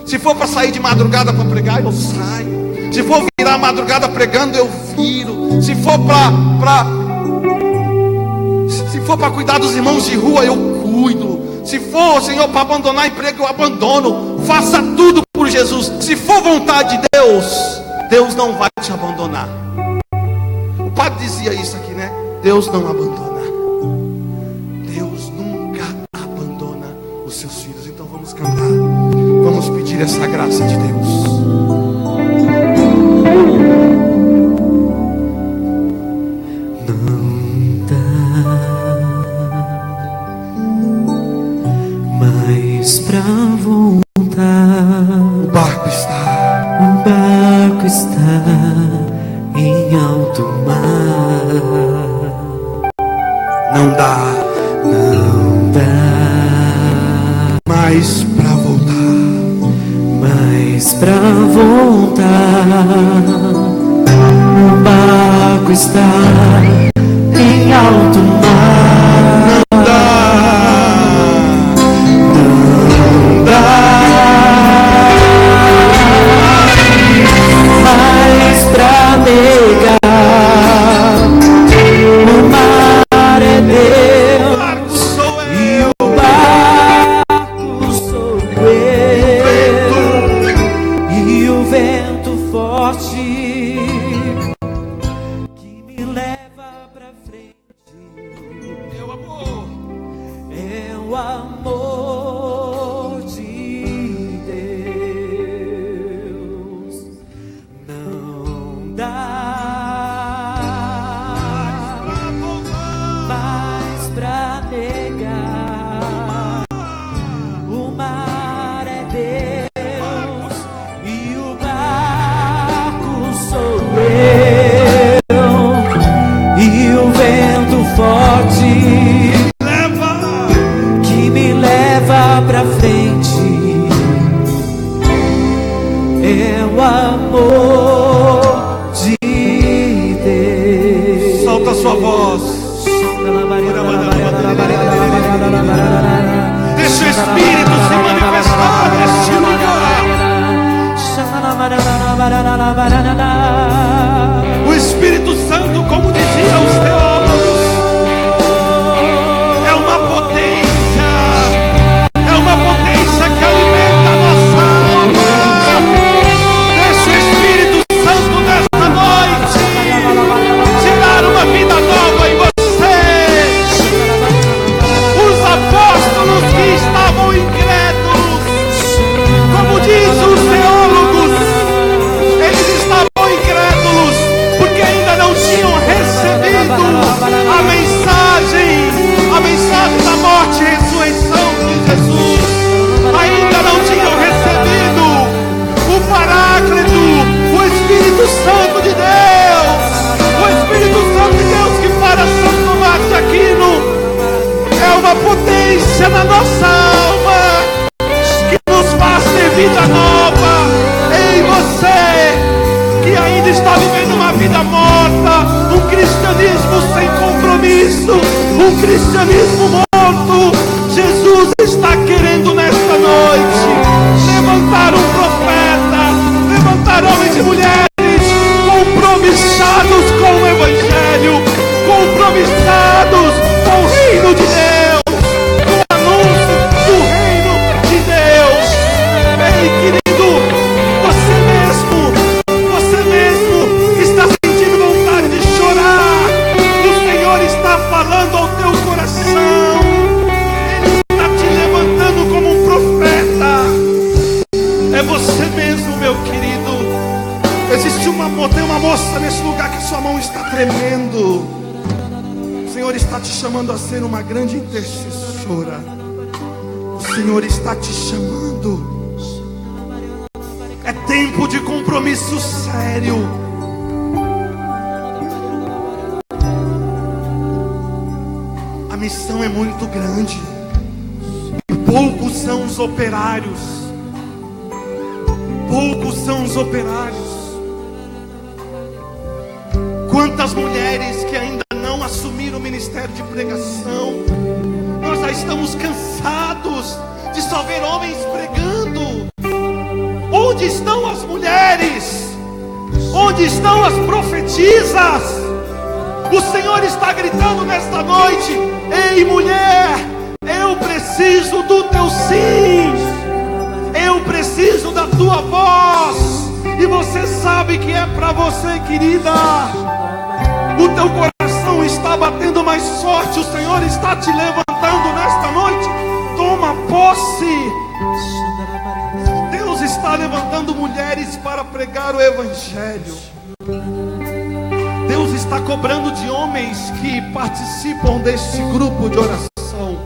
Se for para sair de madrugada para pregar, eu saio. Se for virar a madrugada pregando, eu viro. Se for para cuidar dos irmãos de rua, eu cuido. Se for, Senhor, para abandonar emprego, eu abandono. Faça tudo por Jesus. Se for vontade de Deus, Deus não vai te abandonar. O padre dizia isso aqui, né? Deus não abandona. Deus nunca abandona os seus filhos. Então vamos cantar. Vamos pedir essa graça de Deus. Não dá mais pra voltar. O barco está em alto mar. Não dá mais pra voltar. O barco está em alto mar. Não dá mais pra negar. O mar é Deus e o barco sou eu. E o vento forte que me leva pra frente. Meu amor. É o amor de Deus. Não dá mais pra negar. O mar é Deus e o barco sou eu. E o vento forte que me leva pra frente é o amor de Deus. Solta a sua voz. Deixa o Espírito se manifestar neste lugar. O Espírito Santo, como diziam os teólogos, é uma potência que alimenta a nossa alma. Deixa o Espírito Santo nesta noite tirar uma vida nova em você. Os apóstolos que estavam incrédulos, como dizem os teólogos, eles estavam incrédulos porque ainda não tinham recebido a mensagem da morte e ressurreição de Jesus. Ainda não tinham recebido o Paráclito, o Espírito Santo de Deus. O Espírito Santo de Deus que para Santo Tomás de Aquino é uma potência na nossa alma, que nos faz ter vida nova. Ei, você que ainda está vivendo uma vida morta, um cristianismo sem compromisso, um cristianismo morto, Jesus está querendo nesta noite levantar um profeta, levantar homens e mulheres compromissados com o Evangelho, compromissados com o reino de Deus, com o anúncio do reino de Deus. Ei, querido, você mesmo está sentindo vontade de chorar. O Senhor está falando ao teu coração. Ele está te levantando como um profeta. É você mesmo, meu querido. Tem uma moça nesse lugar que sua mão está tremendo. O Senhor está te chamando a ser uma grande intercessora. O Senhor está te chamando. É tempo de compromisso sério. A missão é muito grande e poucos são os operários. Poucos são os operários. Quantas mulheres que ainda não assumiram o ministério de pregação. Nós já estamos cansados de só ver homens pregando. Onde estão as mulheres? Onde estão as profetisas? O Senhor está gritando nesta noite: ei, mulher, eu preciso do teu sim, eu preciso da tua voz. E você sabe que é para você, querida. O teu coração está batendo mais forte. O Senhor está te levantando nesta noite. Toma posse. Deus está levantando mulheres para pregar o Evangelho. Deus está cobrando de homens que participam deste grupo de oração,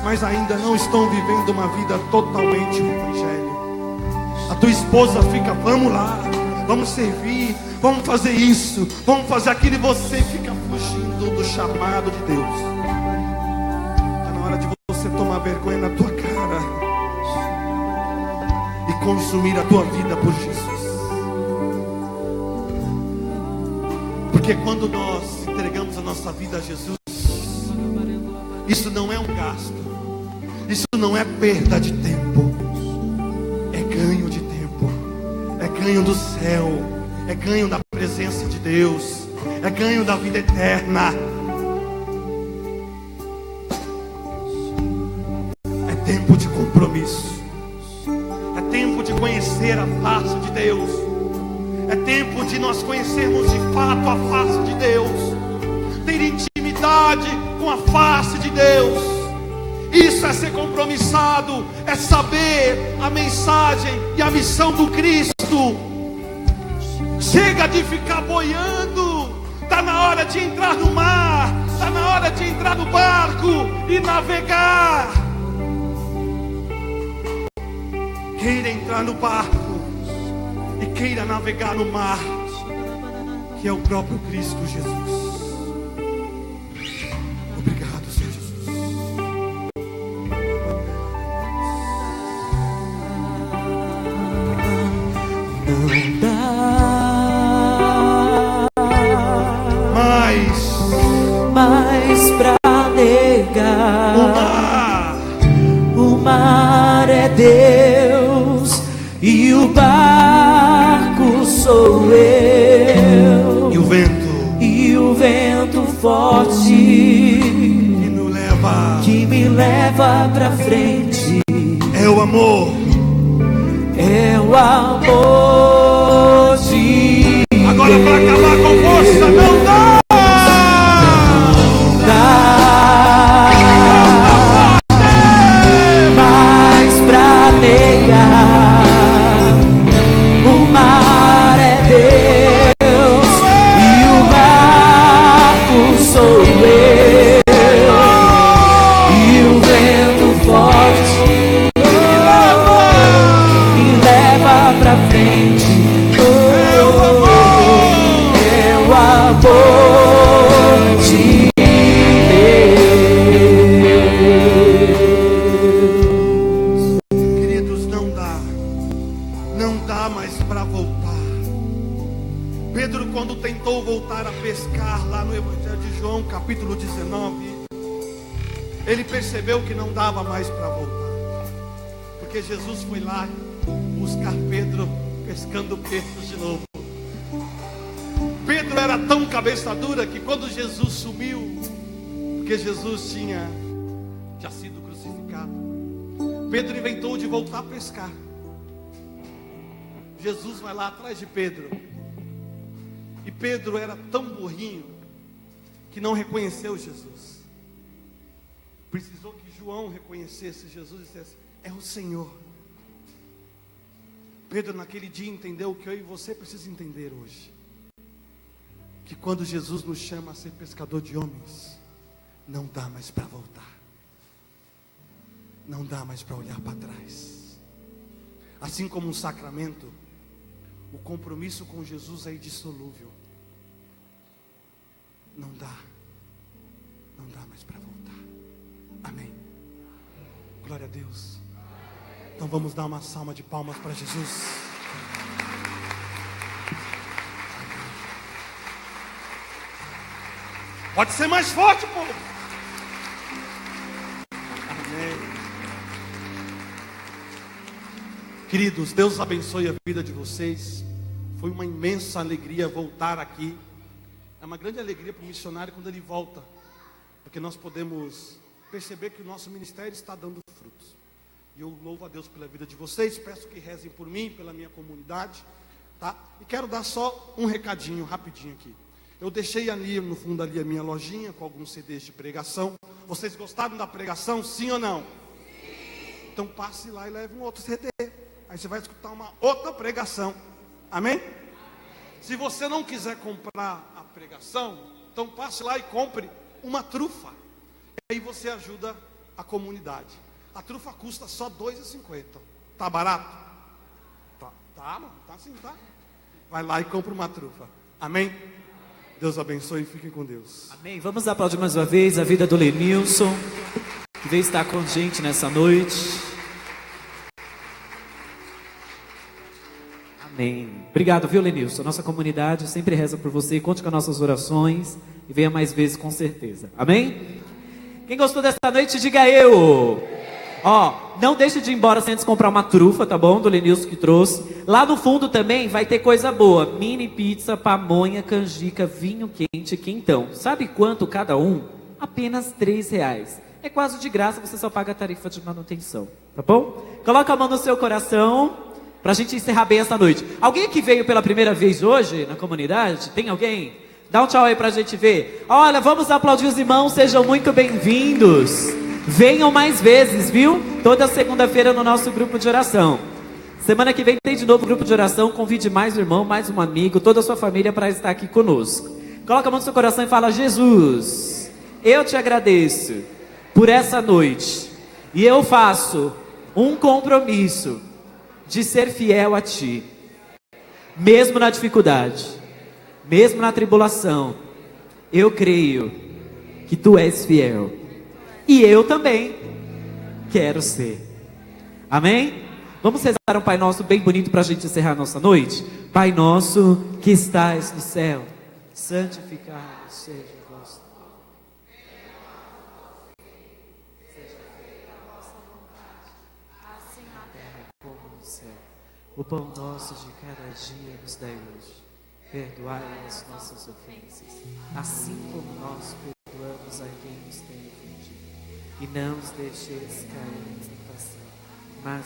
mas ainda não estão vivendo uma vida totalmente o Evangelho. A tua esposa fica: vamos lá, vamos servir, vamos fazer isso, vamos fazer aquilo, e você fica fugindo do chamado de Deus. Está na hora de você tomar vergonha na tua cara. consumir a tua vida por Jesus. Porque quando nós entregamos a nossa vida a Jesus, isso não é um gasto, isso não é perda de tempo, é ganho de tempo, é ganho do céu, é ganho da presença de Deus, é ganho da vida eterna. É tempo de compromisso, é tempo de conhecer a face de Deus, é tempo de nós conhecermos de fato a face de Deus, ter intimidade com a face de Deus. Isso é ser compromissado, é saber a mensagem e a missão do Cristo. Chega de ficar boiando, está na hora de entrar no mar, está na hora de entrar no barco e navegar. Queira entrar no barco e queira navegar no mar, que é o próprio Cristo Jesus. Obrigado, Senhor Jesus. Não dá mais pra negar. O mar é Deus e o barco sou eu. E o vento forte que me leva pra frente. É o amor. É o amor de Agora para acabar com força, não dá. Mais pra negar. O mar é Deus e o barco sou eu. E o vento forte me leva pra frente. É o amor de Deus. Queridos, não dá mais para voltar. Pedro, quando tentou voltar a pescar lá no Evangelho de João, capítulo 19, ele percebeu que não dava mais para voltar, porque Jesus foi lá buscar Pedro pescando peixes de novo. Pedro era tão cabeça dura que quando Jesus sumiu, porque Jesus tinha sido crucificado, Pedro inventou de voltar a pescar. Jesus vai lá atrás de Pedro, e Pedro era tão burrinho que não reconheceu Jesus. Precisou que João reconhecesse Jesus e dissesse: é o Senhor. Pedro naquele dia entendeu o que eu e você precisamos entender hoje, que quando Jesus nos chama a ser pescador de homens, não dá mais para voltar, não dá mais para olhar para trás. Assim como um sacramento, o compromisso com Jesus é indissolúvel. Não dá mais para voltar. Amém. Glória a Deus. Então vamos dar uma salva de palmas para Jesus. Pode ser mais forte, povo. Amém. Queridos, Deus abençoe a vida de vocês. Foi uma imensa alegria voltar aqui. É uma grande alegria para o missionário quando ele volta, porque nós podemos perceber que o nosso ministério está dando frutos. E eu louvo a Deus pela vida de vocês. Peço que rezem por mim, pela minha comunidade, tá? E quero dar só um recadinho rapidinho aqui. Eu deixei ali no fundo ali a minha lojinha com alguns CDs de pregação. Vocês gostaram da pregação, sim ou não? Sim. Então passe lá e leve um outro CD. Aí você vai escutar uma outra pregação. Amém? Amém. Se você não quiser comprar a pregação, então passe lá e compre uma trufa. E aí você ajuda a comunidade. A trufa custa só R$2,50. Tá barato? Tá, mano. Tá sim, tá. Vai lá e compra uma trufa. Amém? Deus abençoe e fiquem com Deus. Amém. Vamos aplaudir mais uma vez a vida do Lenilson, que veio estar com a gente nessa noite. Amém. Obrigado, viu, Lenilson? Nossa comunidade sempre reza por você. Conte com as nossas orações e venha mais vezes, com certeza. Amém? Quem gostou dessa noite, diga eu. Ó, não deixe de ir embora sem antes comprar uma trufa, tá bom? Do Lenilson que trouxe. Lá no fundo também vai ter coisa boa. Mini pizza, pamonha, canjica, vinho quente, quentão. Sabe quanto cada um? Apenas R$3. É quase de graça, você só paga a tarifa de manutenção, tá bom? Coloca a mão no seu coração pra gente encerrar bem essa noite. Alguém que veio pela primeira vez hoje na comunidade? Tem alguém? Dá um tchau aí pra gente ver. Olha, vamos aplaudir os irmãos, sejam muito bem-vindos. Venham mais vezes, viu? Toda segunda-feira no nosso grupo de oração. Semana que vem tem de novo grupo de oração. Convide mais um irmão, mais um amigo, toda a sua família para estar aqui conosco. Coloca a mão no seu coração e fala: Jesus, eu te agradeço por essa noite. E eu faço um compromisso de ser fiel a Ti. Mesmo na dificuldade, mesmo na tribulação, eu creio que Tu és fiel. E eu também quero ser. Amém? Vamos rezar um Pai Nosso bem bonito para a gente encerrar a nossa noite? Pai Nosso que estás no céu, santificado seja o vosso nome. Seja feita a vossa vontade, assim na terra como no céu. O pão nosso de cada dia nos dai hoje. Perdoai as nossas ofensas, assim como nós perdoamos a quem nos tem ofendido. E não nos deixeis cair em tentação, mas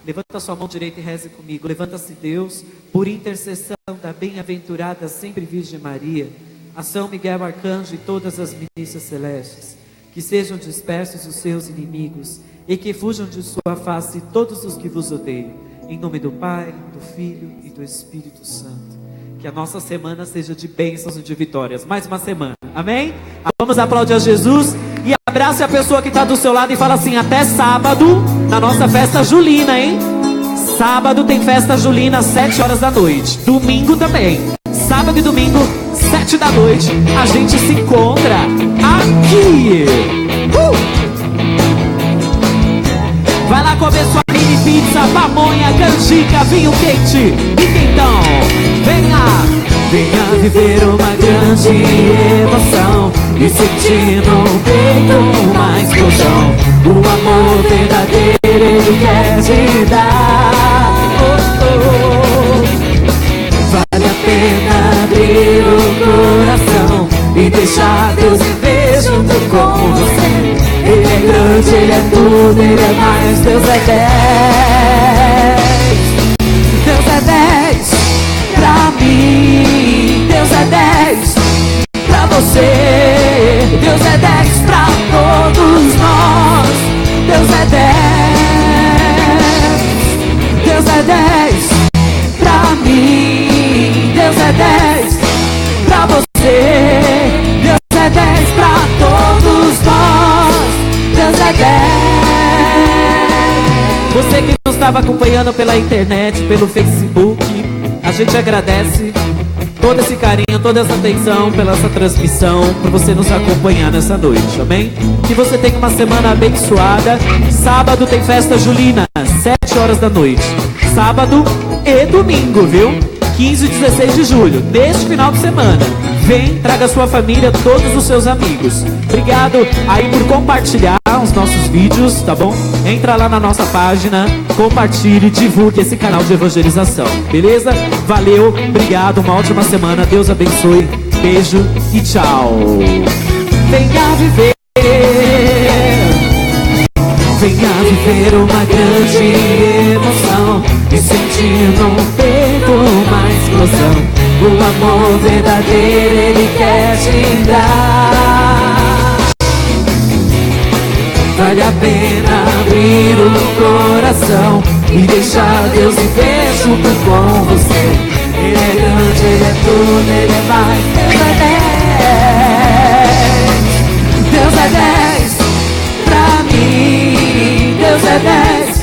levanta a sua mão direita e reze comigo. Levanta-se Deus, por intercessão da bem-aventurada sempre Virgem Maria, a São Miguel Arcanjo e todas as milícias celestes, que sejam dispersos os seus inimigos e que fujam de sua face todos os que vos odeiam. Em nome do Pai, do Filho e do Espírito Santo. Que a nossa semana seja de bênçãos e de vitórias. Mais uma semana, amém? Vamos aplaudir a Jesus. E abrace a pessoa que está do seu lado e fala assim: até sábado, na nossa festa julina, hein? Sábado tem festa julina às 7 horas da noite. Domingo também. Sábado e domingo, 7 da noite, a gente se encontra aqui. Vai lá comer sua mini pizza, pamonha, canjica, vinho quente e quentão. Venha! Venha viver uma grande emoção e sentir no peito uma explosão. O amor verdadeiro Ele quer te dar. Vale a pena abrir o coração e deixar Deus viver junto com você. Ele é grande, Ele é tudo, Ele é mais. Deus é 10. Deus é 10 pra mim. Deus é 10 pra você. Deus é 10 pra todos nós. Deus é 10. Deus é 10 pra mim. Deus é 10 pra você. Deus é 10 pra todos nós. Deus é 10. Você que nos estava acompanhando pela internet, pelo Facebook, a gente agradece todo esse carinho, toda essa atenção pela essa transmissão, por você nos acompanhar nessa noite, amém? Que você tenha uma semana abençoada. Sábado tem festa julina, 7 horas da noite. Sábado e domingo, viu? 15 e 16 de julho, neste final de semana. Vem, traga sua família, todos os seus amigos. Obrigado aí por compartilhar os nossos vídeos, tá bom? Entra lá na nossa página, compartilhe, divulgue esse canal de evangelização, beleza? Valeu, obrigado, uma ótima semana, Deus abençoe, beijo e tchau. Venha viver, venha viver uma grande emoção e sentir no peito uma explosão. O amor verdadeiro Ele quer te dar. Vale a pena abrir o coração e deixar Deus viver junto com você. Ele é grande, Ele é tudo, Ele é mais. Deus é 10. Deus é 10 pra mim. Deus é 10